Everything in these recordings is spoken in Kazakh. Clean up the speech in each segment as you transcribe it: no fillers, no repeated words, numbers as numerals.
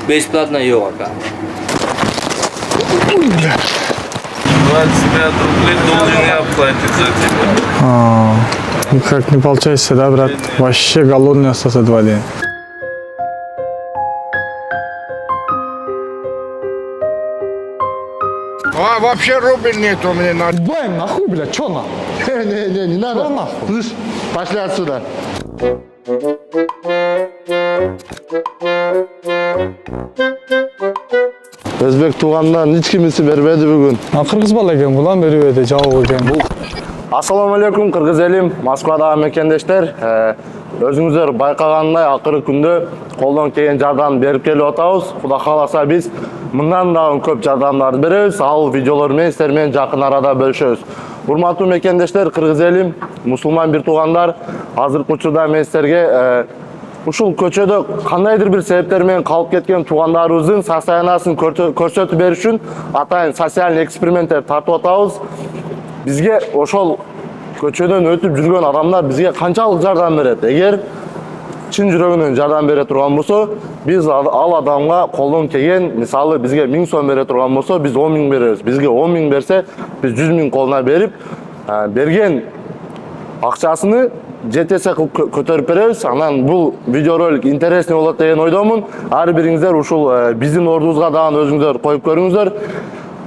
Бесплатно yok aka. 25 рублей должен оплатить за тебя. Никак не получается, да, брат? Вообще голодный остался 2 дня. Вообще рубль нет у меня. Бэм, нахуй, блядь, чё нахуй? Не надо. Чё нахуй? Слышь, пошли отсюда. Өзбек туғаннан hiç kimisi бербеді бүгін. Кыргыз бала экен, булан бербеди, жабык экен. Ассаламу алейкум, кыргыз элим, Москвадагы мекендештер. Өзүңүздөр байкагандай акыркы күндө колдон келген жардам берип келип атабыз. Кудай кааласа биз мындан дагы көп жардамдарды беребиз. Ал видеолор менен сиздер менен жакын арада бөлүшөбүз. Урматтуу мекендештер, кыргыз элим, мусулман бир туугандар, азыркы учурда мен сиздерге ушул көчөдө кандайдыр бир себептер менен калып кеткен туугандарыбыздын состояниясын көрсөтүп бериш үчүн атайын социалдык эксперименттер тартып атабыз. Бизге ошол көчөдөн өтүп жүргөн адамдар бизге канчалык жардам берет? Эгер чын жүрөгүнөн жардам бере турган болсо, биз ал адамга колдон келген, мисалы бизге 1000 сом бере турган болсо, биз 10 000 беребиз. Бизге 10 000 берсе, биз 100 000 колуна берип, берген акчасыны жетесе көтөрүп беребиз. Анан бул видеоролик интересный болот деген ойдомун. Ар бириңиздер ушул биздин ордубузга дагы өзүңүздөр коюп көрүңүздөр.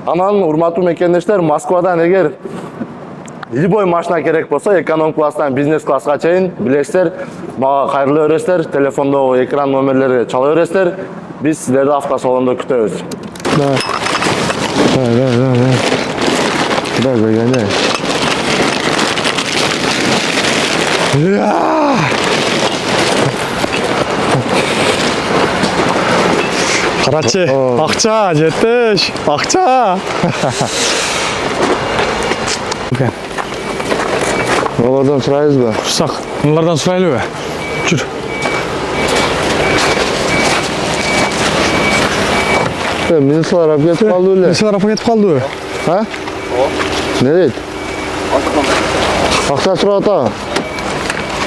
Анан урматтуу мекендештер, Москвадан эгер любой машина керек болсо, эконом класстан бизнес класска чейин билесиздер, мага кайрыла бересиздер, телефондогу экран номерлерге чала бересиздер. Биз сиздерди автосалондо күтөбүз. Карачы, акча, жетиш, акча. Олардан сурайбызбы? Курсак, мыналардан сурайлыбы? Жүр. Милициялар алып кетип калды беле? Милициялар алып кетип калдыбы? А? Не дейт? Акча сурап атабы?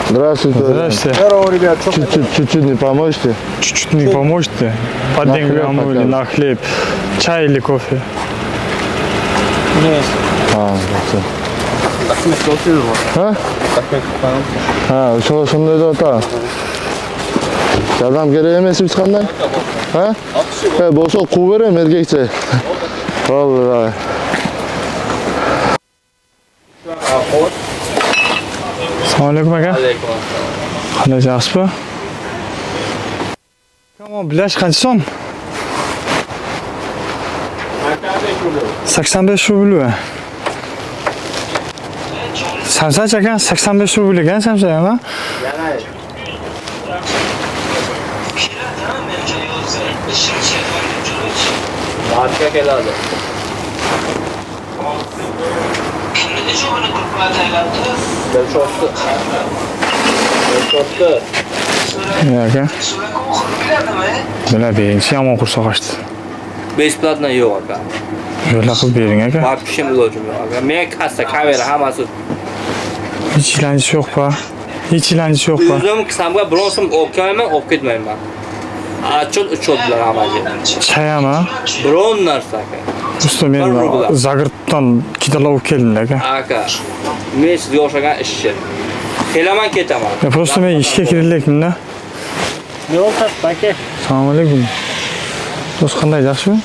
Здравствуйте. Здравствуйте. Здорово, ребят. Чуть-чуть не поможете? Чуть-чуть не поможете? По деньгам или на хлеб? Чай или кофе? Нет. Ошондой деп атабы? Жардам керек эмес биз кандай? Болсо куу берем эркекче. Ооба. Assalomu alaykum aka. Alaykum. Qanday yaxshimi? Tamam, bilash qancha so'm? 85 rubl. Samsach aka 85 rubl ekan Samsach ha? Marka keladi. Ne aka? Bela birinchi yomon qursa qochdi. Bесплатно yo'q aka. Yo'la qilib bering aka. Vaqtishim ilojim yo'q aka. Men kassa, kamera hammasi. Hech ilangiz yo'q-pa? Hech ilangiz yo'q-pa? O'zim qismga biron so'm olib kelmayman, olib ketmayman. Achot uchot bilan amaji. Chayama? Biron narsa aka. Usta men Zagrebdan kitala olib keldim aka. Aka. Men sizga o'xshagan ishchi. Kelaman ketaman. Просто men ishga kirilyapman-da. Ne oldu aka? Assalomu alaykum. Do'st qanday, yaxshimi?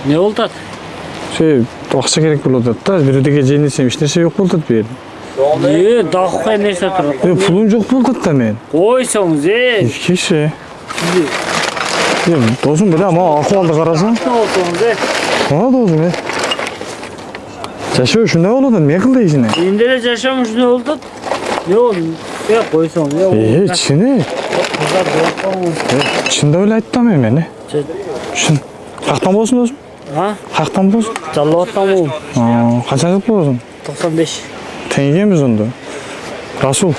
Ne oldu? Akça kerak bo'ladi-da. Bir yerga jeynisem hech narsa yo'q bo'ldi bu yerda. Daqiqa narsa turibdi. Pulim yo'q bo'ldi-da men. Qo'ysangiz, Kishi. Do'stim bilan men ahvolni qarasam. Ha, do'stim. Jasho shunday bo'ladi, men qildi ishini. Endi jashamoq shunday oldu. Yo'q, qo'ysangiz. Chini. Chinda o'ylayapman men meni. Shin. Qaqdan bo'lsin do'stim? Ha? Qaqdan bo'lsin? Jalloatdan bo'lsin. Qanchalik bo'lsin? 95. Tengimiz unda. Rasul.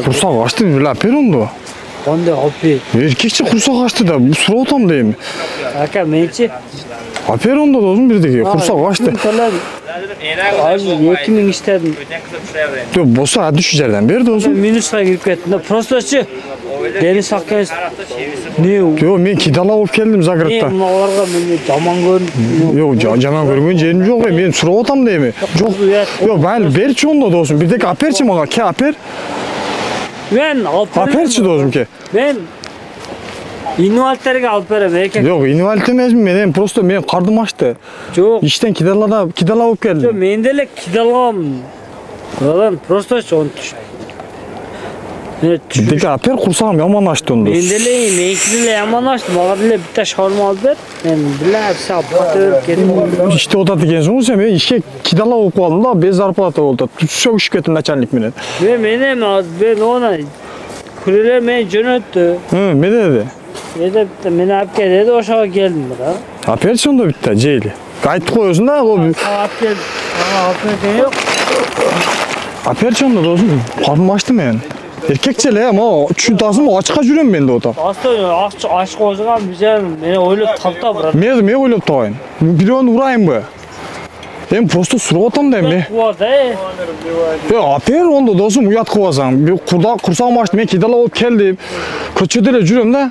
Qursoq ochdi, bilab ber unda. Qanday olib ber? Erkakcha qursoq ochdi-da, bu so'ratam deymi? Aka, menchi Aper onda dostum birdeki. Kursak açtı. Azı 2000 istedim. Yok bosa düş yerden beri dostum. Minus'a girip kettim. Prostoçu. Beni saklayız. Ne o? Yok men kidala olup geldim Ne Zagreb'ta. bunlarga men jaman görün. Yok jaman görgön jerim yok men surap atam deymi. Yok. Yok ben berçi onda dostum. Birdeki aperçi maga ke aper. Ben Aperçi dostum ke. Ben invalidlerge alıp berem erkek. Yok invalid emasmın men prosto men kardım açtı. Yok. İşten kidala olup Yok geldim. mendelek kidalgam. Buradan prostoç onu tuş. Ne tuş. Birdeki aper kursağım yaman açtı onda. Mendeleyin, menkiliyle yaman açtım. Ağa bile bitta şarma alıp ber. Ben bile hepsi apata örüp kedim. İşte o da dikensin sen ben işe kidala olup kaldım da bez zarplata oldu. Tutuşa uçup kettim načalnik menen. Ve menem az ben ona kuleler beni jönöttü. Hı ne dedi? Yedip de meni alıp gel dedi, oşağa geldim bura. Aperçi onda bitti ceyli. Kayıt koyuyorsun da o Ağa alıp gel. Ağa alıp gel yok. aperçi onda dostum. Kardım açtım yani. Erkekçele ama çüntasım o açığa жүрем ben de o da. Aslında aşk olacağım güzel. Beni öyle tapta bırak. Men ойлоп табайын. Бирөөнү урайын бы? Эми просто сурап атам да эми. Bu arada Апер ондо досум уят кылып алсаң. Курсагым ачты, мен кидала болуп келдим. Көчөдө эле жүрөм да.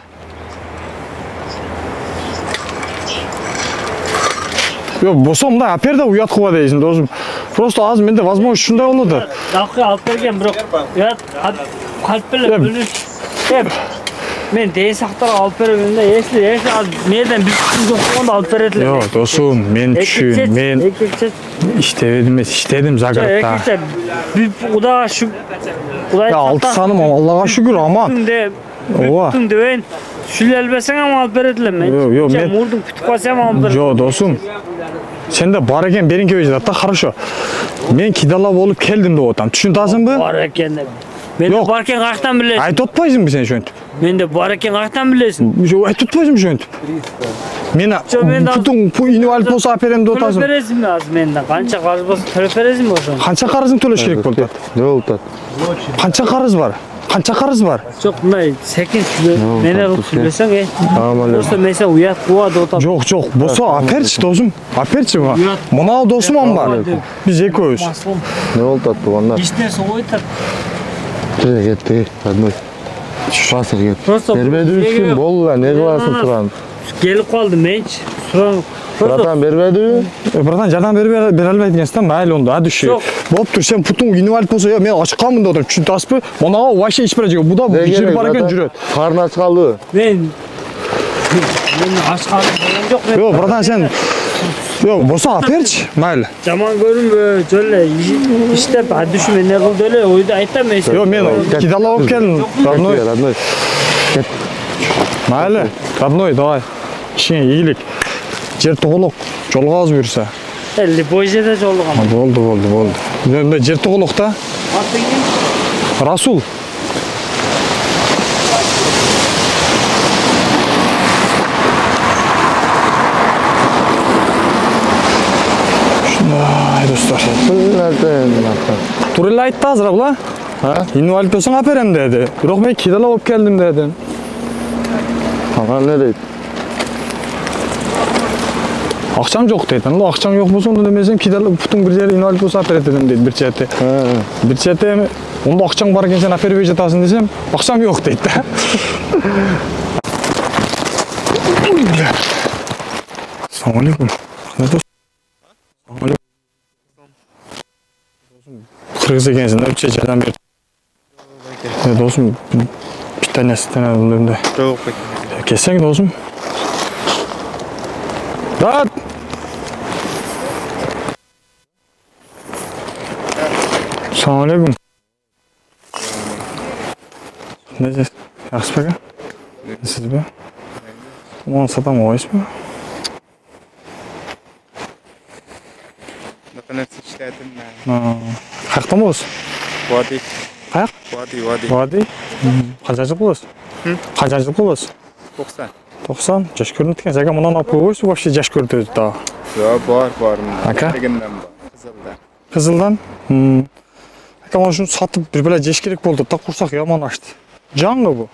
Yok bosam da aper de uyat kıva değilsin dostum. Просто az mende возможность şunda oldu. Dakika alıp bergen bırak. Ya kalp bile bölüş. Hep. Men deyin sahtara alıp bergende esli az nereden bir kısım yok onda alıp berediler. Yok dostum men düşün men iştedim Zagreb'ta. Erkekçe bir uda şu Ya altı sanım Allah'a şükür aman. Ova. Bütün deveyin şül elbesen ama alıp berediler men. Yok men. Murdum kütük basam alıp berediler. Yo dostum. Sen de bar eken berin köyücü da хорошо. Men kidala olup keldim de otam. Түшүнтасың бы? Var eken de. Men de Yok. barken kaçtan bilesin. Айтып атпайсың бы сен шөнтүп? Men de barken kaçtan bilesin. Жоқ айтып атпайсың бы шөнтүп? Мен мен бүтүн инвалид болсо аперем деп Төлөп атасың. бересиң mi az menden? Kança karız bolsa төлөp бересиң mi ошону? Канча карызың төлөш керек болуп атат? Ne oldu? Канча карыз бар? Канча карыз бар? Жок, мындай секин сүйлө. Менен кылып сүйлөсөң, Просто мен сен уят буа деп атам. Жоқ, болсо аперчи досум. Аперчи ма. Мына досум ам бар. Биз экөөбүз. Ne oldu tuğanlar? Эч нерсе ойт. Şuraya gitti. Hadi. Şurası git. Просто Berbedi üçün bol la ne kılarsın turan? келип калдым менчи. Суран. Zaten berbedi. Братан жардам бере албайт экенсиң да, майли ондо, düşü. Жоқ. Болуптур, сен путуң инвалид болсо, мен ачык калмын деп атам, түшүнүп Мынага вообще ич бара жок. Буда жүрүп бар экен жүрөт. Karnı aç kaldı. Мен аш калдым деген жок. Мен Yok братан сен Yok, болсо аперчи, майли. жаман көрүнбө, жоле иштеп, düşү мен не кылды эле, ойду айтам мен. Yok, men кидала болуп келдим. Родной. Родной. Майли, родной, давай. Ишиңе ийгилик. Жер тоголок, жолго аз буйрса. Любой жерде жолугам. Болду. Мында жер тоголок да. Аты ким? Расул. Шундай достор. Тура эле айтты азыр була. Инвалид болсоң аперем деди. Бирок мен кидала болуп келдим дедим. Aman ne deydi? Акчам жок дейт. Анда акчаң жок болсо ондо демесең кидала путуң бир жери инвалид болсо аперет дедим дейт бир чети. Бир чети эми ондо акчаң бар экен сен апербей жатасың десем, акчам жок дейт да. Assalamu alaikum. Kırgız ekensin de üç çeçeden bir. Dostum bir tanesinden aldım da. Çok peki. Kessen dostum. Rahat. Assalamu alaikum. Ne diyorsun? Yaxşı baka? Siz be? Onu satan oğuz mu? Наконец işledim. Қаяқтан боласыз? Vadi. Қаяқ? Vadi. Vadi? Қанша жыл боласыз? Қанша жыл боласыз? 90. 90? Жаш көрінеді екен. Сәке мұнан алып қойғойсыз, вообще жаш көрінеді өзі дағы. Var. Aka? Teginden var. Kızılda. Қызылдан? Әке мана шunu сатып бір бәле жеш керек болды. Та құрсақ яман ашты. Жаңғы бұл?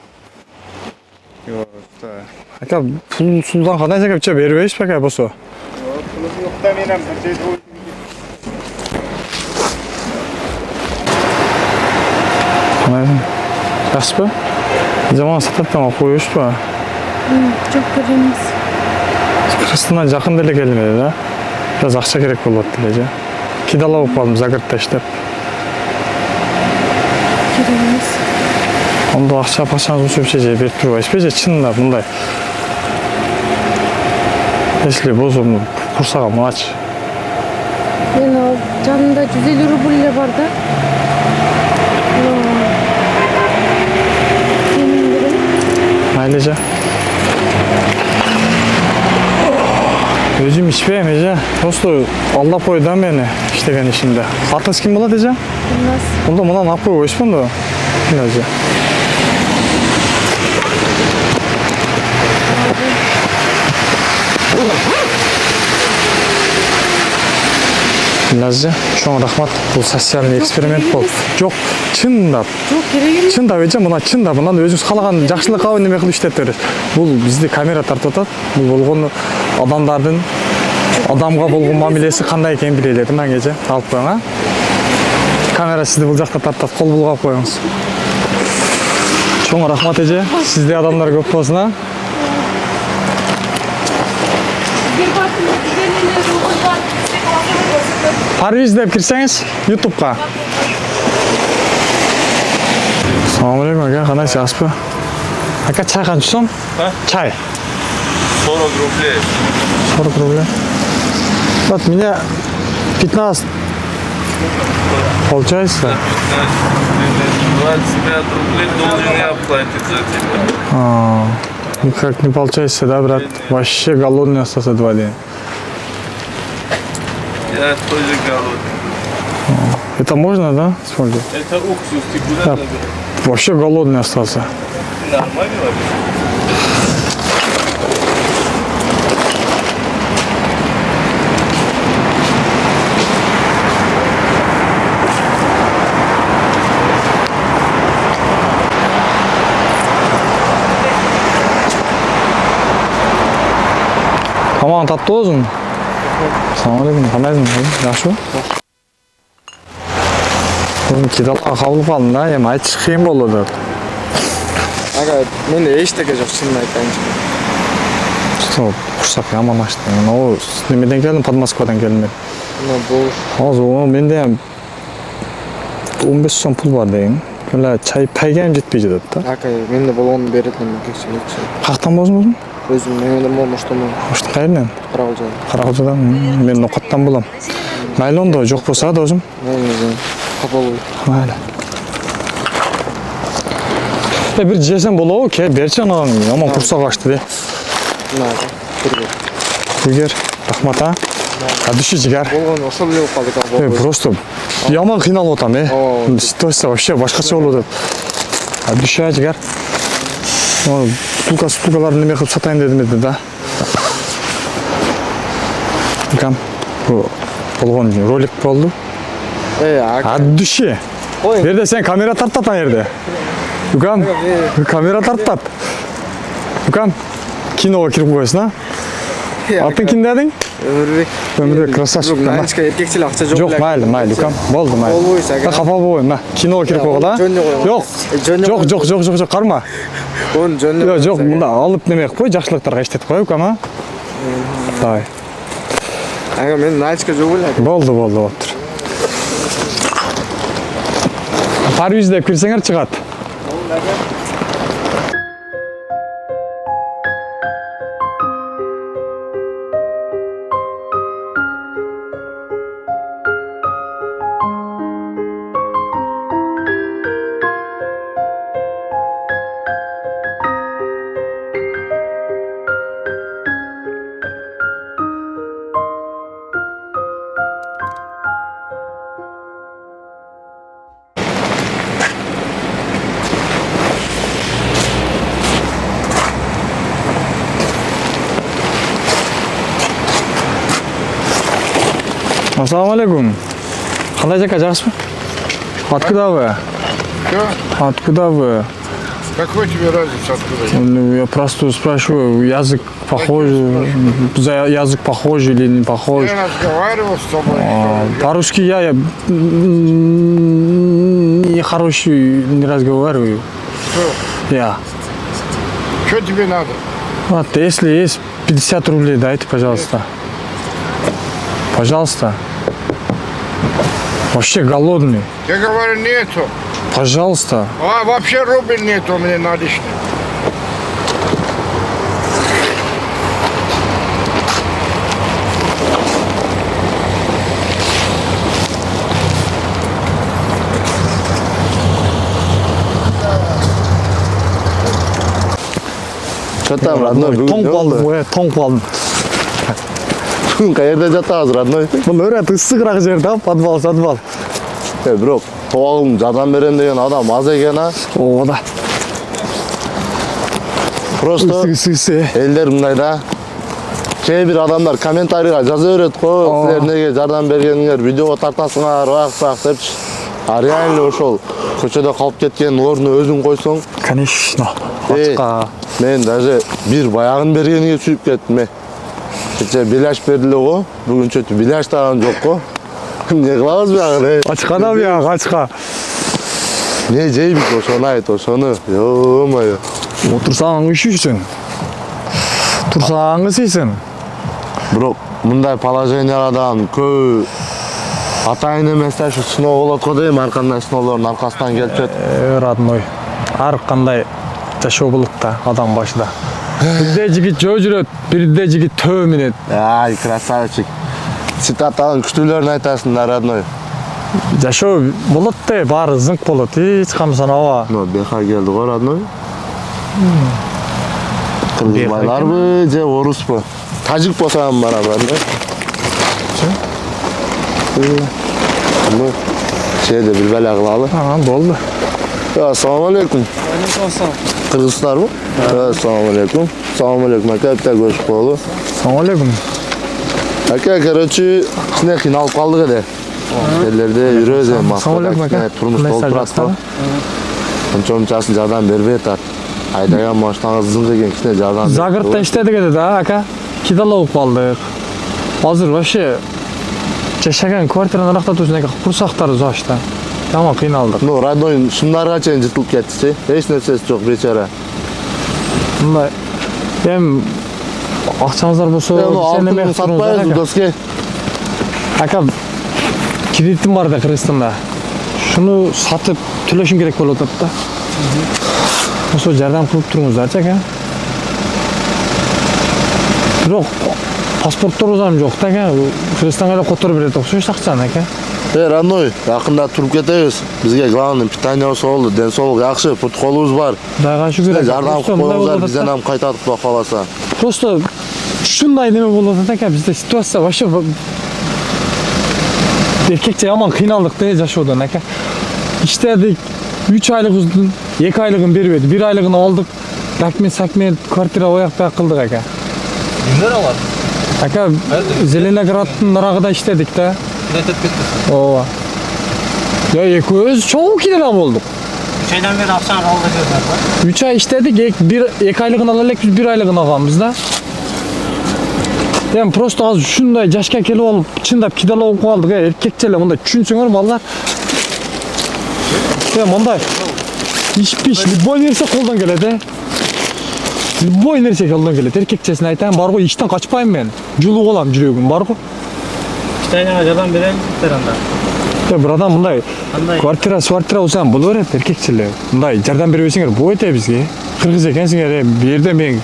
Yo'q, usta. Aka, puldan qanday sakapcha berib berishmi aka bo'lsa? Yo'q, pulim yo'q-da, men ham bir joyda o'ydim. Yaxshimi? Zamon satdan qo'yishmi? Çok kırmızı. Qirg'izistondan yaqin dili kelmadi-da. Biraz ақша керек bo'lyapti-da. Kidala bo'lib qoldim Zagrebda ishlab. Kırmızı. Onda ақша пашаңыз o'sha berib turibsiz, chinda bunday. Если bo'lsam kursag'a maç. Ben o canında 150 ruble var da. Maylica. Özüm içmeyeyim Ece. Dostu Allah koydan beni işlegen işimde. Atınız kim болады Ece? Bilmez. Onda buna ne yapıyor? Hoş bunda. Ece. Lazca, çoğun rahmat. Bu sosyal eksperiment bol. Yok, çındap. Çok gereği. Çındap Ece, buna çındap. Bundan özünüz қалаған жақсылық қабы неме қылып işletіп береді. Бұл бізді камера тартып атады. Бұл болған адамдардың адамға болған мамилесі қандай екенін біледі ма Ece? Алып қойыңа. Камера сізді бұл жақта тартады, қол бұлғап қойыңыз. Çoğun rahmat Ece. Sizde adamlar көп болсын, ha? Parviz деп кірсеңіз YouTube'ға. Assalamualaikum aka, qanday yaxshimi? Aka çay qancha so'm? Çay. 40 рублей. 40 рублей. Вот меня 15 получается. 25 рублей должен я платить за тебя. Никак не получается, да, брат? Вообще голодный остался 2 дня. Я тоже голодный. Это можно, да? Смотри. Это уксус, ты куда Да. набираешь? Вообще голодный остался. Нормально вообще? Tamam, tatlı olsun. Assalamualaikum, qandaysың? Yaxshi? Bugün kitapqa qabul qildim da, ham aytish qiyin bo'ladi. Aga, menda hech narsa yo'q, shunday aytayinchi. Stop, qursak yomonlashdi. O nimadan keldim? Podmoskvadan keldim. Bu Hozir u menda ham 15 so'm pul bor deyin. Ular chay payga ham yetmay ketadi-da. aka, menda bo'lganini beradilar, kechirchi. Qayerdan bo'ldingiz o'zim? O'zim menda bo'lmoqdaman. O'shda qayerdan? Qarag'iljon. Qarag'iljodan. Men No'qatdan bo'lam. Mayli onda yo'q bo'lsa o'zim. Men qabul. Mayli. Bir jesen bo'lav, ke berchi ana yomon qursoq ochdi de. Nima? Turib. Buger, rahmat ha. Dushi jigar. Bo'lgan o'sha bilan qoldik aka. Просто yomon qiynalib o'tam, Situatsiya вообще boshqacha bo'ladi. Dushi jigar. Stulkalarni nima qilib sotayın dedim da. Kam bu bo'lgan rolik bo'ldi. Aka. Dushi. Nerede sen kamera tartatan yerde? Ukam, kamera tartat. Ukam, kinoga kirib qo'yasın ha? Atın kim dedin? Ömürbek. Ömürbek, krasavchik. Nanchka erkakchilik ақша жоқ. Yo'q, mayli, ukam. Bo'ldi, mayli. Olvoysa aka. Xafa bo'lma. Kinoga kirib qo'yla. Yo'q, qarma. O'n jonni. Yo'q, bunda olib nima qilib qo'y, yaxshiliklarga ishlatib qo'y, ukam ha. Davay. Aka, men nanchka yo'q bo'ladi. Bo'ldi, o'tir. Parviz deb kirsanglar chiqadi. Assalamualaikum. Qanday aka, yaxshimi? Откуда вы? Откуда вы? Какой тебе разница, откуда я? Я просто спрашиваю, язык похожий, язык похожий или не похож. Я разговаривал с тобой. По-русски я не хороший не разговариваю. Что? Я. Что тебе надо? Вот, если есть 50 рублей, дайте, пожалуйста. Пожалуйста. Вообще голодный. Я говорю, нету. Пожалуйста. А вообще рубль нету у меня наличных. Что там, родной? Тоң қалдым, тоң қалдым. Қайерде жатамыз, родной? Бұл өрет ыстығырақ жерде, подвал. Бирок, тоғалым жардам берем деген адам аз екен, а? О, да. Просто элдер мындай да. Кээ бир адамдар комментарийга жаза берет го, силер неге жардам бергениңер, видеого тартасыңар, бак депчи. А реально ошол көчөдө калып кеткен ордуна өзүң койсоң. Конечно. Ачка. Мен даже бир баягын бергениге сүйүп кеттим. Кече биляш бердиле го, бүгүн чөтү биляш таган жок го. Не кылабыз баягы? Ачкада баягы, ачка. Не жейбиз ошону айт, ошону. Ё-моё. Отурсаң üşüйсүң. Турсаң ысыйсың. Бирок мындай положениядан көп атайын эместер ушу сыноо болот го дейм, ар кандай сыноолордун аркасынан келип жатат. Родной. Ар кандай жашоо болот да адам башында. Бирде жигит жөө жүрөт, бирде жигит төө менет. Ай, красавчик. Цитатанын күтүүлөрүн айтасың да, родной. Жашоо болот да, баары зыңк болот, эч кам санаба. Ну, беха келди го, родной. Кыргыз байларбы же оруспу? Тажик болсо ham барабар, да? Ну, şeyde bir bela kılalı. Ага, болду. Assalamu alaikum. Kırgızlar mı? Assalamu alaikum. Assalamu alaikum. Aka bir de görüşüp oldu. Assalamu alaikum. Aka, короче, kine kinalıp kaldık ede. Ellerde yürüyoruz yani. Assalamu alaikum aka. Turmuş doldurat da. Onçomçasın jardan berбей tar. Айдаган машинаңыз зыңк экен, кичине жардам. Загородта иштедик эде да, ака. Кидал болуп калдык. Азыр вообще жашаган квартираны ырактатуусун эке курсактары зашта. Тамам кыйналдык. Ну, родной сумдарга чейин жытылып кетти. Эч нерсеси жок, бечара. Мындай эми акчаңыздар болсо, Сен эме сатпайбыз, доске. Ака, кредитим бар да Кыргызстанда. Шуну сатып төлөшүм керек болуп атат да. Ошо жардам кылып туруңуздарчы ака. Бирок паспортторубуз ham жок да ака. Кыргызстанга эле которуп берет окшош акчаны ака. Родной, жакында туруп кетебиз. Бизге главный питание болсо болду, ден соолук жакшы, протоколубуз бар. Кудайга шүгүр. Жардам кылып коюңуздар, бизден ham кайтатып Кудай кааласа. Просто ушундай неме болуп атат ака, бизде ситуация вообще эркекче аман кыйналдык да жашоодон ака. İştedik 3 айлыгыбыздын 2 айлыгын бербеди. 1 айлыгын алдык. Рахмет, квартира оякпай кылдык ака. Kimler var? Ака, Зеленограддын нарагында иштедик да. Netep bitti. Ооба. Я экөөбүз чоң кидел болдук. 3 айдан бeri акчаны алды бердиңер. 3 ай иштедик, 2 айлыгын ала элекпиз, 1 айлыгын алганбыз да. Эми просто азыр ушундай жашка келип алып, чындап кидел болуп калдык, эркекче эле мындай түшүнсөңөр балдар. Мындай иш-пиш, любой нерсе колдон келет, Любой нерсе колдон келет. Эркекчесине айтам, бар го иштен качпайм мен. Жулуп алам жүрөгүм, бар го. Кытайга жардам берелиңиздер анда. Бир адам мындай квартира болсо боло берет, эркекчелер. Мындай жардам бербесеңер болот бизге. Кыргыз экенсиңер, бу жерде мен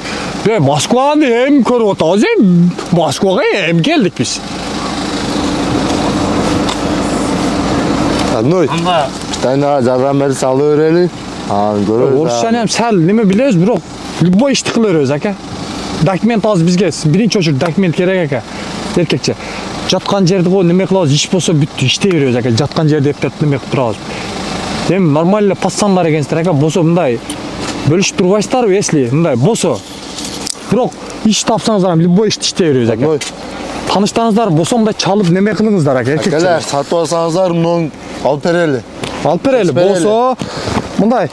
Москваны эми көрүп атабыз, Москвага эми келдик биз. Родной, питанияга жардам берип салып берели. Анан көрөбүз. Орусчаны ham сал неме билебиз, бирок любой ишти кыла беребиз ака. Документ азыр бизге биринчи очередь документ керек ака. Эркекче. Жаткан жерди го неме кылабыз, иш болсо бүттү, иштей беребиз ака. Жаткан жерди эптеп неме кылып турабыз. Эми нормально пацандар экенсиздер ака, болсо мындай бөлүшүп турбайсыздарбы, если мындай болсо. Бирок иш тапсаңыздар, любой ишти иштей беребиз ака. Таныштарыңыздар болсо мындай чалып неме кылыңыздар ака, эркекче. Акалар, сатып алсаңыздар, муну алып берели. Алып берели болсо мындай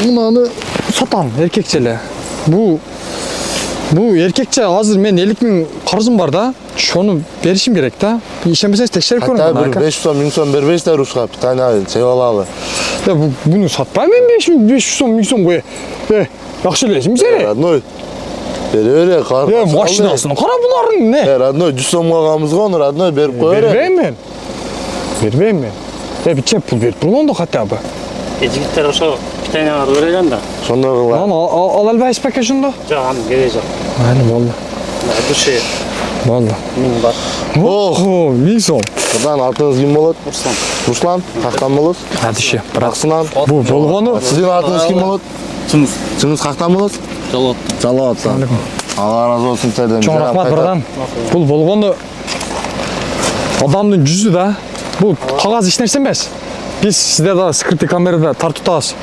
Mынаны сатам, эркекчеле. Bu erkekçe hazır men 50 000 qarızım var da, şonu berişim gerek da. İşemeseniz tekşerip görün. Hatta 500 so'm, 1000 so'm berbeysizlar Rusqa, bir tane çay alalı. Ya bunu satpayım men 500 so'm, 1000 so'm qo'y. Yaxshi eleysiz seni? Radnoy. Beri qar. Ya mashinasini qara bularning ne? Radnoy 100 so'm olganmiz onu Radnoy berip qo'yar. Bermeyim men. Ya bir çep pul berip turganda hatta bu. Ejikler oşo bir tane var öğrendim da. Şonda qılar. Lan al albayız paka şunda. Canım geleceğim. Aynen valla. Bu şey. Valla. Min var. Oh, 1000 so'm. Buradan atınız kim болады? Ruslan. Ruslan, qaqdan болады? Hadişi. Рақсынан. Bu bolğonu. Sizin atınız kim болады? Чыңыз. Чыңыз qaqdan болады? Жалат. Жалауаттан. Allah razı olsun senden. Çok rahmat buradan. Bu bolğonu adamın yüzü da. Bu qog'oz hech narsa emas. Biz sizde de skrytli kamerada tartutamiz.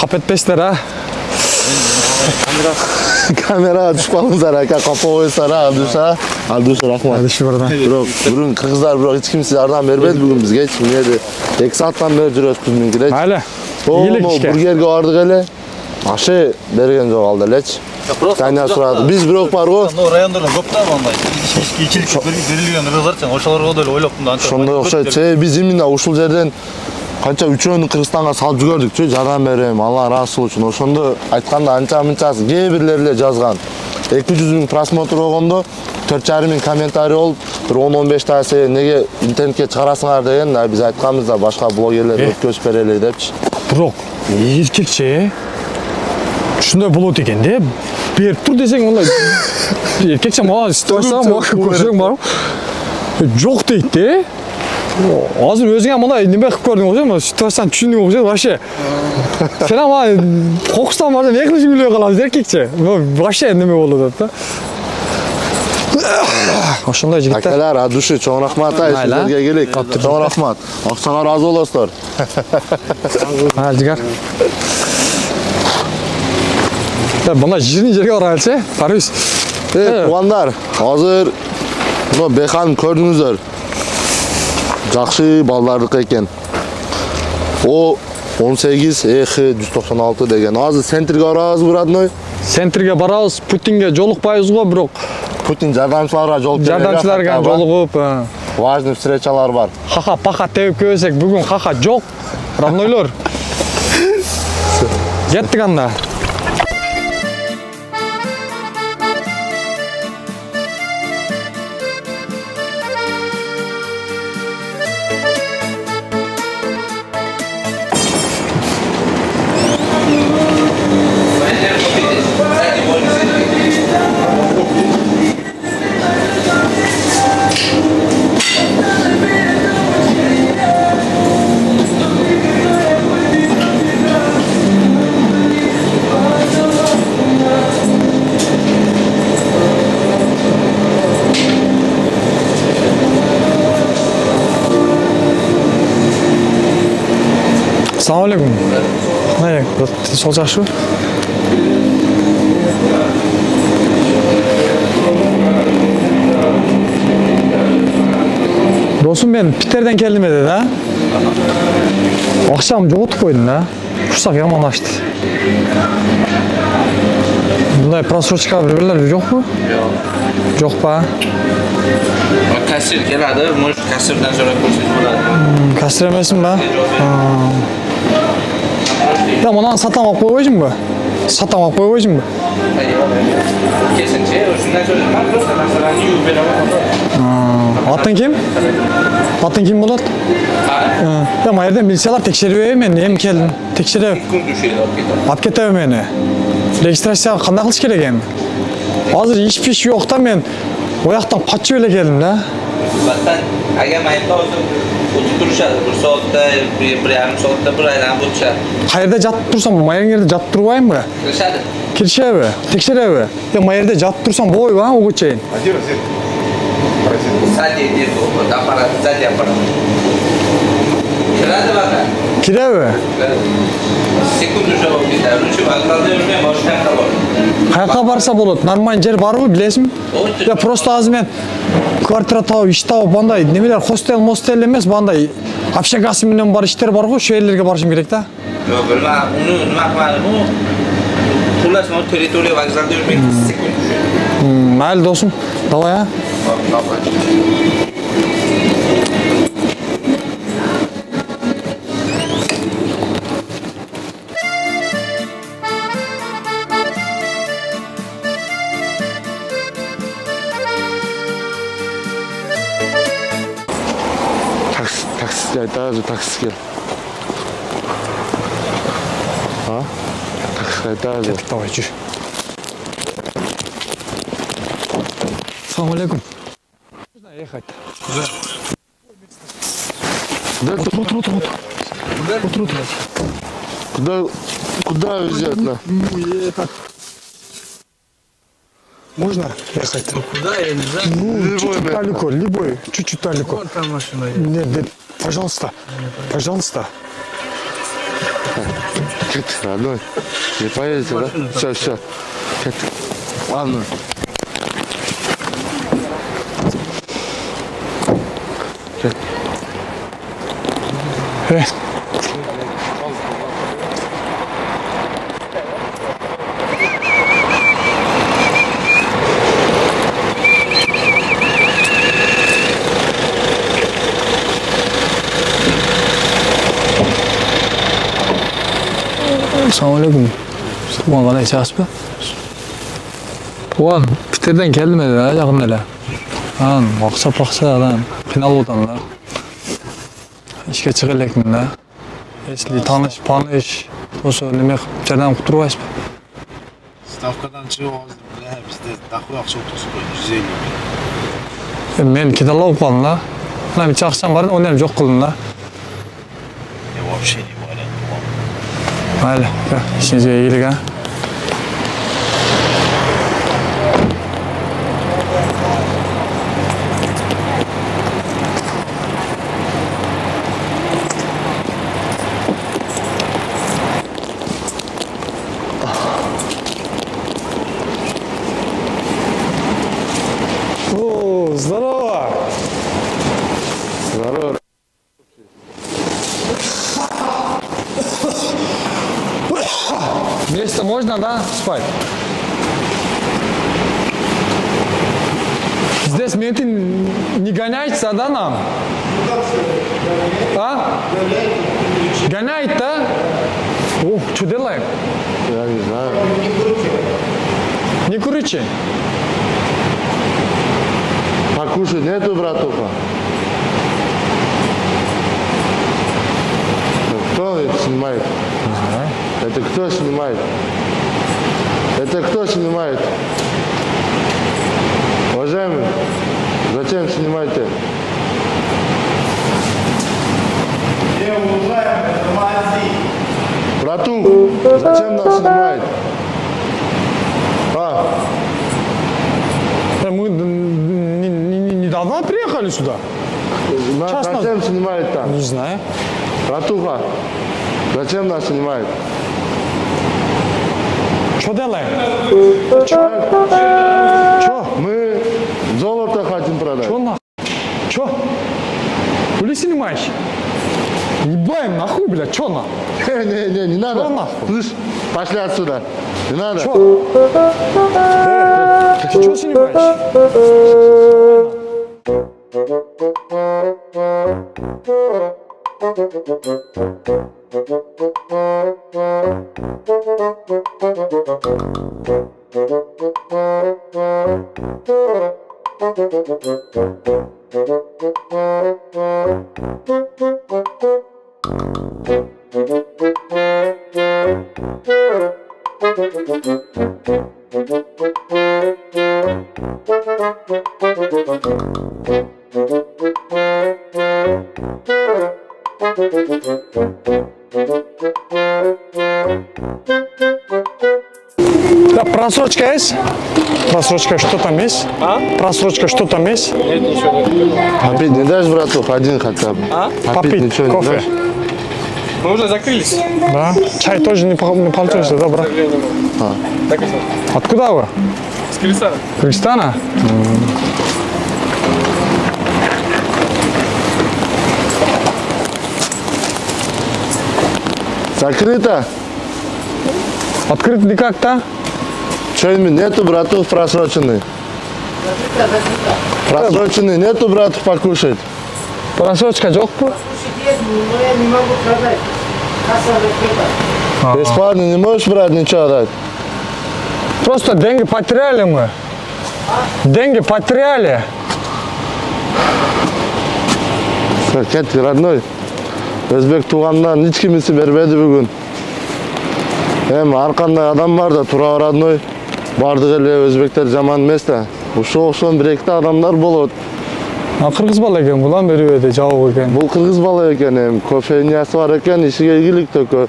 Qap etpesizlar ha. Kamera tushqaningizlar aka, qapa qo'ysizlar ha, Aldusha rahmat. Hadişi buradan. Biroq bugun qirg'izlar hech kim sizga yordam bermaydi bugun bizga. Hech kim yerda 2 soatdan beri yuribmiz biznikilar. Mayli. O Iyilik ishga. burgerga bordik hele. Aşı bergen yo'q aldilech. Tanya so'radi. Biz biroq bor go. Ну, райондардан көп та мындай. Ичилик берилген ыргыздарчан ошолорго деле ойлоптум да. Şonday o'xshaydi. Biz именно ушул жерден qancha 3-өөні Qirg'izстанга salib jugurdik-chi, jardam berem, Allah razı olsun. Oşonda aytkanda ancha-munchasi kebirlerle жазган. 200 000 просмотр болгондо 4,5 000 комментарий болуп, bir 10-15 tanesi nege internetке чыгарасыңар деген, biz aytkanбыз да башка блогерлер өткөзүп берели депчи. Biroq erkekçe shunday bo'ladi ekan-da. Berib tur desang, ular erkekcha mana istasan, ko'rsang bor. Yo'q deydi. Hozir o'zing ham mana nima qilib ko'rding o'zing, istasan tushunding o'zing, вообще. Sen ham qo'qiston borda ne qilishing bilmay qolamiz erkekcha. Вообще nima bo'ladi-da. Oshunday yigitlar. Akalar, Adusha, cho'ng rahmat sizlarga kelik. Cho'ng rahmat. Oqsaga rozi bo'lasizlar. Ha, jigar. Bana jirin yerga oralchi, Faruz. Tuğanlar, hozir buni Bexan ko'rdingizlar. Yaxshi ballarniki ekan. O 18 EX 196 degan. Hozir sentrga boramiz Radnoy. Sentrga boramiz, Putinga yo'liqpaymiz-ku, biroq Putin yordamchilarga yo'l beradi. yordamchilarga yo'liqib, важный встречалар бар. Haqa paqa tevib ko'rsak, bugun haqa yo'q. Radnoylar. Ketdik anda. Assalamualaikum. Hayır, solacak şu. Dostum ben Peter'den geldim dedi ha. Akşam joğutup koydun ha. Kuşsak yamanlaştı. Bunday prasrochka birbirler yok mu? Yok. Yok ba. Kasir keladi, mush kasirdan so'rab ko'rsangiz bo'ladi. Kasir emasmi ba? Ya bundan satam olib qo'yib bu? Satam olib qo'yib bu? Kesinchi, shundan so'rayman, просто masalani yuvib beraman. Atın kim? Atın kim bo'ladi? Ya bu yerden bilseler tekşiriyor meni, hem keldim. Tekşiriyor. Kun düşüyor Olib ketaver meni. Registratsiya qanday qilish kerak endi? Hozir ish pish yo'q da men o yoqdan qochib ele keldim da. Battan agar mayda hozir o'tib turishadi, 1 soatda, 1,5 soatda bir aylanib o'tishadi. Qayerda yotib tursam, mayang yerda yotib turmaymi? Kirishadi. Kirishadi, tekshiraver. Ya mayerda yotib tursam bo'yba, o'g'achayin. Sadi deydi, apparat, sadi apparat. Kiradi baqa. Kirevi? Sekund uçak olup gider. Uçup vokzalda yürümeye boşuna kalır. Qayerqa barsa bo'ladi? Normal yer bormi, bilasizmi? Ya prosta hozir men kvartira topib, ish topib, bunday nimalar hostel emas, bunday общагасы bilan bor ishlar bor-ku, shu yerlarga borishim kerak-da. Yo'q, bilmadim. Uni nima qilmadim u? Xullas, men territoriya vokzalda yurmaydi, sekund uçak. Mayli do'stim, davay ha. Taksiga aytadi, taksiga. Ha? Taksiga aytadi. Davay, yur. Assalomu alaykum. Ехать. Куда везет-то? Можно ехать? Куда я не знаю. Ну, чуть-чуть далеко, любой, чуть-чуть далеко. Вон там машина едет. Нет, пожалуйста, пожалуйста. Родной, не поедете, да? Все. Ладно. Assalomu alaykum. Tugan qalay yaxshimi? Tugan, Piterdan keldim edi, yaqin ele. Han, oqsa-poqsadan qiynalib o'taman. İşga chiqaylikmi? Esli tanish, o'sha nima qilib jardan quturib Stavkadan chiqib hozir bizda daxil ақша o'tib qo'ydi 150 ming. Men kedalab qoldim-da. Mana bir chaqcham bor, uni ham yo'q qildim-da. Вообще не вариант. Mayli, ishingizga egillik ha. О, здорово! Здорово. Вместе можно, да, спать? Здесь менты не гоняются, да, нам? А? Гоняют, да? Ох, что делаем? Я не знаю. Не курите? Покушать нету, братуха? Кто это снимает? Не знаю. Это кто снимает? Это кто снимает? Уважаемый, зачем снимаете? Братух, зачем нас снимает? А? Мы недавно приехали сюда. Нас зачем снимает там? Не знаю. Братуха, зачем нас снимает? Что делаем? Что? Мы золото хотим продать. Что нахуй? Что? Хули снимаешь? Ебаем нахуй, блядь, что нахуй? Не надо. Что нахуй? Слышь, пошли отсюда. Не надо. Что? Ты что снимаешь? Да, просрочка есть? Просрочка что там есть? А? Просрочка что там есть? Нет, ничего нет. Попить не дашь, братух? Один хотя бы. А? Попить ничего не кофе. дашь? Мы уже закрылись. Да? Чай тоже не получился, да, брат? Откуда вы? С Кыргызстана. Кыргызстана? Закрыто? Открыт никак-то? Что-нибудь нету, братух, просроченный? Просроченный нету, братух, покушать? Просрочка жоқ пу? Бесплатно не можешь, брат, ничего дать? Просто деньги потеряли мы. Деньги потеряли. Кет, родной. Өзбек туғаннан ешкімесі бербеді бүгін. Ар қандай адам бар да тура родной. Бардық еле өзбектер жаман емес та. Ошон бір-екі адамдар болады. Қырғыз бала екен, бұлан беруеді жауы екен. Бұл қырғыз бала екен, кофейнясы бар екен, ішіге игілік төкі.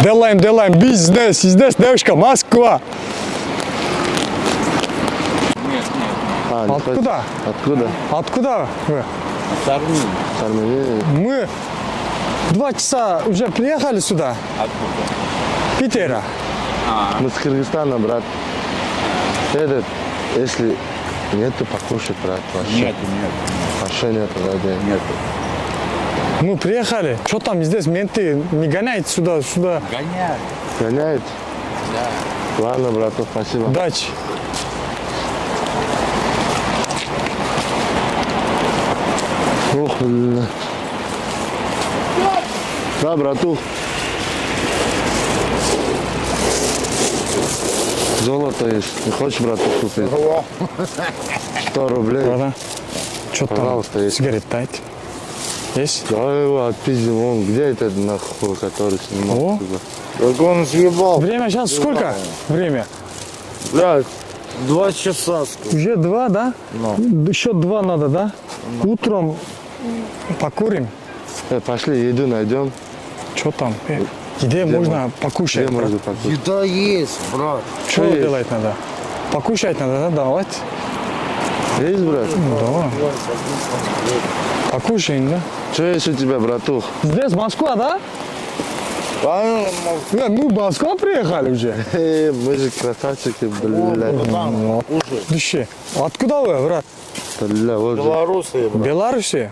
Делаем бизнес, здесь девушка, Москва. Откуда? Откуда вы? Армения. Мы 2 часа уже приехали сюда. Питера. Мы с Кыргызстана, брат. Если нету покушать, брат, вообще. Нет. Вообще нету, да? Нету. Мы приехали. Что там здесь менты не гоняют сюда? Гоняют. Гоняет? Да. Ладно, брату, спасибо. Удачи. Ух, блин. Да, братух. Золото есть. Не хочешь, братух, купить? 100 рублей. Да. Что там? Пожалуйста, есть. Сигарет дайте. Есть? Давай его отпиздим. Вон, где это нахуй, который снимал? О. Как он съебал. Время сейчас сколько? Время? Блядь, 2 часа. Уже 2, да? Еще 2 надо, да? Утром покурим. Пошли, еду найдем. Что там? Где можно покушать? Где можно покушать? Еда есть, брат. Что есть? делать надо? Покушать надо, да? Давать? Есть, брат? Да. Покушаем, да? Что есть у тебя, братух? Здесь Москва, да? Мы в Москву приехали уже. Мы же красавчики, блядь. Дыши. Откуда вы, брат? Бля, вот же. Белорусы, брат. Беларуси?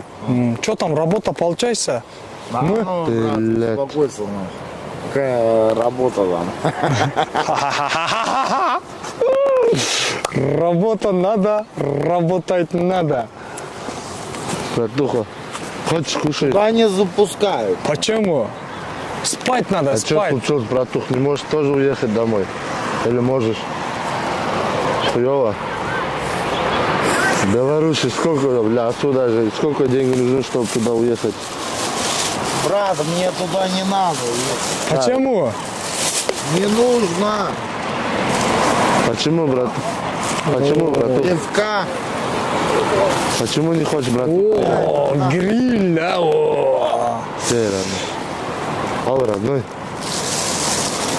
Что там, работа получается? Блядь. Успокойся, какая работа там. Работа надо, работать надо. Братуха, хочешь кушать? Да не запускают. Почему? Спать надо, А что спать. случилось, братух? Не можешь тоже уехать домой? Или можешь? Хуёво. В Беларуси сколько, бля, отсюда же, сколько денег нужно, чтобы туда уехать? Брат, мне туда не надо. Почему? Не нужно. Почему, брат? Почему, братух? Пивка. Почему не хочешь, брат? О, гриль, да, о. Ты, родной. Ал, родной.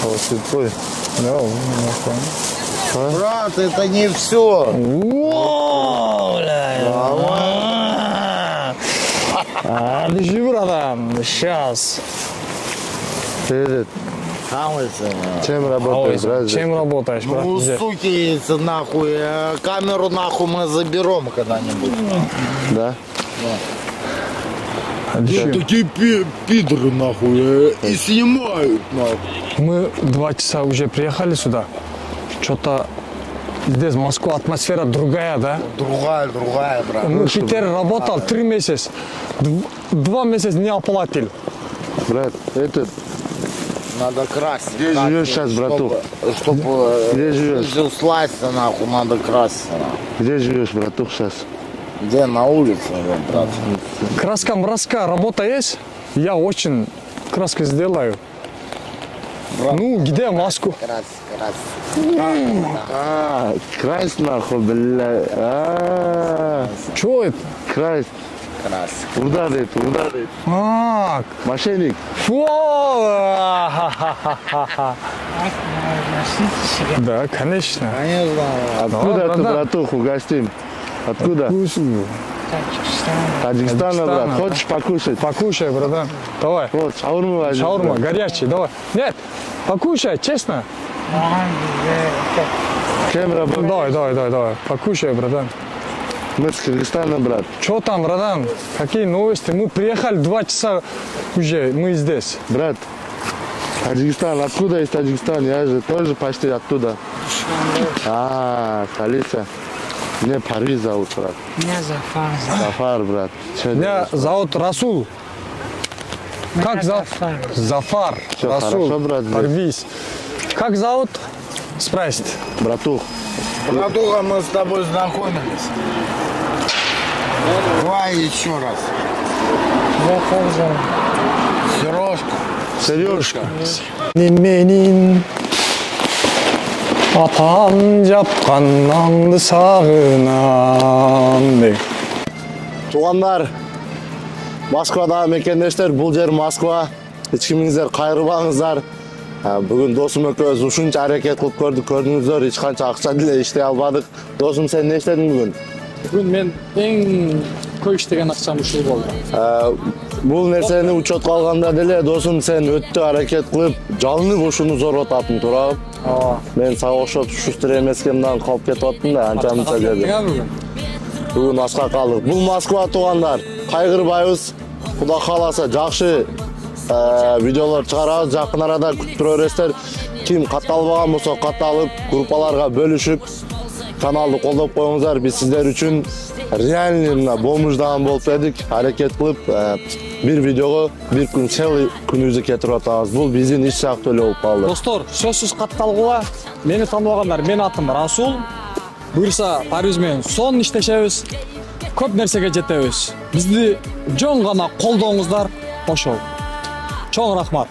Ал, святой. Да, Брат, это не все. Держи, братан, сейчас. Привет. Хамыся. Чем работаешь, брат? Чем работаешь, брат? Ну, Где? суки, нахуй. Камеру нахуй мы заберем когда-нибудь. Да? Такие пидоры нахуй. И снимают нахуй. Мы 2 часа уже приехали сюда. Что-то здесь Москва, атмосфера другая, да? Другая, брат. Мы в Питере работал 3 месяца. 2 месяца не оплатил. Брат, это... Надо красить. Где живешь сейчас, братух? Чтобы Где живешь? все слазиться нахуй, надо краситься нахуй. Где живешь, братух, сейчас? Где? На улице, брат. Краска-мраска, работа есть? Я очень краски сделаю. Ну, где Москву? Крась нахуй, бля. Что это? Крась. Ударит. Мошенник. Фу! Да, конечно. Конечно. Откуда Да, ты, да. братух, угостим? Откуда? Таджикистан, брат. да. Хочешь покушать? Покушай, братан. Давай. Вот, шаурму возьми. Шаурма, горячий, давай. Нет, покушай, честно. Кем работаешь? Давай. Покушай, братан. Мы с Кыргызстана, брат. Что там, братан? Какие новости? Мы приехали 2 часа уже, мы здесь. Брат, Таджикистан. Откуда из Таджикистана? Я же тоже почти оттуда. Столица. Меня Париж зовут, брат. Меня Зафар. Зафар, брат. Меня зовут Расул. Как зовут? Зафар. Всё Расул. хорошо, брат. Парвиз. Как зовут? Спросите. Братух. Братуха, мы с тобой знакомились. Давай еще раз. Сережка. Сережка. Менин атам жапкан нанды сагынам. Туғандар, Москвадағы мекендештер, бұл жер Москва. Ешкіміңіздер қайырбаңыздар. Бүгін досым екеуміз ушунча әрекет қылып көрдік, көрдіңіздер, ешқанша ақша деле иштей албадық. Досым, сен не иштедің бүгін? Бүгін мен ең көп иштеген акчам ушул болду. Бұл нерсени учетко алганда деле, досым, сен өтө әрекет кылып, жалынып ушуну зоротатын, туурабы? Мен сага окшоп шустер эмескемден калып кетип аттым да, анча-мынча жерде. Бүгін асқа қалдық. Бұл Москва, туғандар. Қайғырбайбыз. Құда қаласа жақсы видеолар шығарабыз. Жақын арада күтіп тұрасыздар. Ким катталбаган болсо катталып, группаларга бөлүшүп, каналды колдоп коюңуздар. Биз сиздер үчүн реально бомждаган болуп едик. Аракет кылып, бир видеого бир күн целый күнүбүздү кетирип атабыз. Бул биздин иш сыяктуу эле болуп калды. Достор, сөзсүз катталгыла. Мени тааныбагандар, менин атым Расул. Буюрса, Париж менен сонун иштешебиз. Көп нерсеге жетебиз. Бизди жөн гана колдооңуздар ошол. Чоң рахмат.